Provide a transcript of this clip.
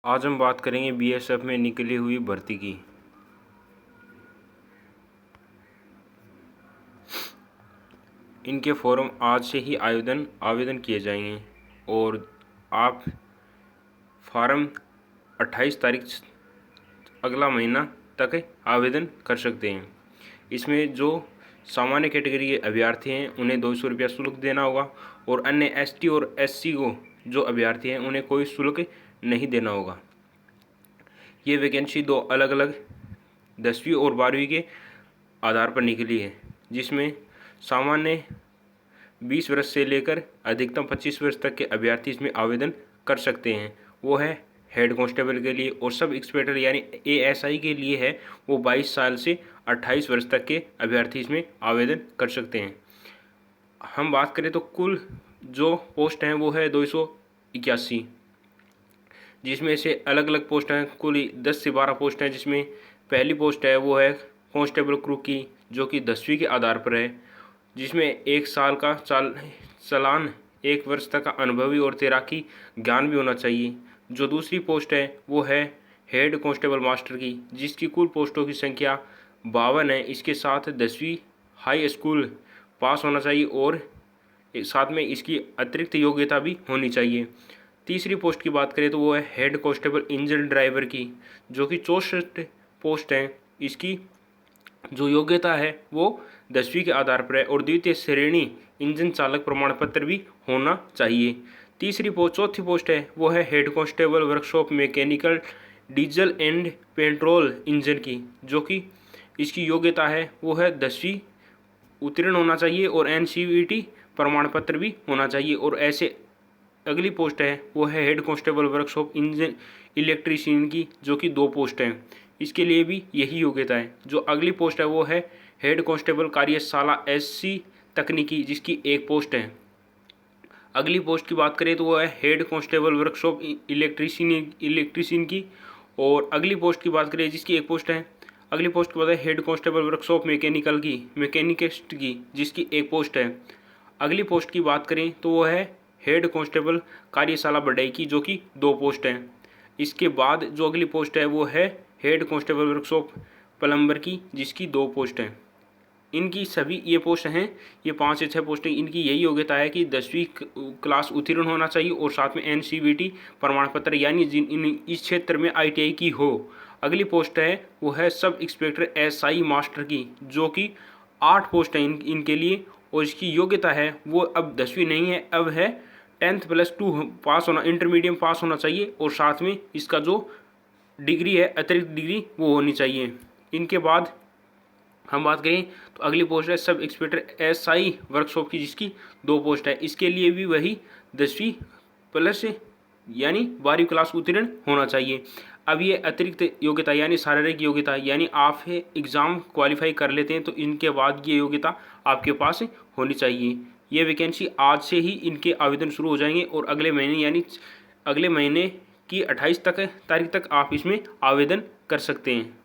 आज हम बात करेंगे बीएसएफ में निकली हुई भर्ती की। इनके फॉर्म आज से ही आवेदन किए जाएंगे और आप फॉर्म 28 तारीख अगला महीना तक आवेदन कर सकते हैं। इसमें जो सामान्य कैटेगरी के अभ्यर्थी हैं उन्हें 200 रुपया शुल्क देना होगा और अन्य एसटी और एससी को जो अभ्यर्थी हैं उन्हें कोई शुल्क नहीं देना होगा। ये वैकेंसी दो अलग अलग 10वीं और 12वीं के आधार पर निकली है, जिसमें सामान्य 20 वर्ष से लेकर अधिकतम 25 वर्ष तक के अभ्यर्थी इसमें आवेदन कर सकते हैं। वो है हेड कांस्टेबल के लिए, और सब इंस्पेक्टर यानी एएसआई के लिए है वो 22 साल से 28 वर्ष तक के अभ्यर्थी इसमें आवेदन कर सकते हैं। हम बात करें तो कुल जो पोस्ट हैं वो है 281, जिसमें से अलग अलग पोस्ट हैं कुल 10 से 12 पोस्ट हैं। जिसमें पहली पोस्ट है वो है कांस्टेबल क्रू की, जो कि 10वीं के आधार पर है, जिसमें 1 साल का चालान 1 वर्ष तक का अनुभवी और तैराकी ज्ञान भी होना चाहिए। जो दूसरी पोस्ट है वो है हेड कांस्टेबल मास्टर की, जिसकी कुल पोस्टों की संख्या 52 है। इसके साथ 10वीं हाई स्कूल पास होना चाहिए और साथ में इसकी अतिरिक्त योग्यता भी होनी चाहिए। तीसरी पोस्ट की बात करें तो वो है हेड कांस्टेबल इंजन ड्राइवर की, जो कि 64 पोस्ट हैं। इसकी जो योग्यता है वो 10वीं के आधार पर है और द्वितीय श्रेणी इंजन चालक प्रमाण पत्र भी होना चाहिए। चौथी पोस्ट है वो है head constable workshop mechanical diesel and petrol engine की, जो कि इसकी योग्यता है वो है 10वीं उत्तीर्ण होना चाहिए और एनसीवीटी प्रमाण पत्र भी होना चाहिए। और ऐसे अगली पोस्ट है वो है head constable workshop engine electrician की, जो कि 2 पोस्ट हैं। इसके लिए भी यही योग्यता है। जो अगली पोस्ट है वो है हेड कांस्टेबल कार्यशाला एससी तकनीकी, जिसकी 1 पोस्ट है। अगली पोस्ट की बात करें तो वो है हेड कांस्टेबल वर्कशॉप इलेक्ट्रीशियन की, और अगली पोस्ट की बात करें जिसकी 1 पोस्ट है। अगली पोस्ट की बात है हेड कांस्टेबल वर्कशॉप मैकेनिकिस्ट की, जिसकी 1 पोस्ट है। अगली पोस्ट की बात करें तो वो है हेड कांस्टेबल कार्यशाला बढ़ई की, जो कि 2 पोस्ट हैं। इसके बाद जो अगली पोस्ट है वो है हेड कांस्टेबल वर्कशॉप प्लम्बर की, जिसकी 2 पोस्ट हैं। इनकी सभी ये पोस्ट हैं, ये 5 से 6 पोस्टें, इनकी यही योग्यता है कि 10वीं क्लास उत्तीर्ण होना चाहिए और साथ में एनसीवीटी प्रमाण पत्र यानी इस क्षेत्र में आईटीआई की हो। अगली पोस्ट है वो है सब इंस्पेक्टर एसआई मास्टर की, जो कि 8 पोस्ट हैं इनके लिए, और इसकी योग्यता है वो अब 10वीं नहीं है, अब है 10th+2 पास होना, इंटरमीडिएट पास होना चाहिए और साथ में इसका जो डिग्री है अतिरिक्त डिग्री वो होनी चाहिए। इनके बाद हम बात करें तो अगली पोस्ट है सब इंस्पेक्टर एसआई वर्कशॉप की, जिसकी 2 पोस्ट है। इसके लिए भी वही 10वीं प्लस यानी 12वीं क्लास उत्तीर्ण होना चाहिए। अब ये अतिरिक्त योग्यता यानी शारीरिक योग्यता, यानी आप एग्ज़ाम क्वालिफाई कर लेते हैं तो इनके बाद ये योग्यता आपके पास होनी चाहिए। ये वैकेंसी आज से ही इनके आवेदन शुरू हो जाएंगे और अगले महीने यानी अगले महीने की 28 तारीख तक आप इसमें आवेदन कर सकते हैं।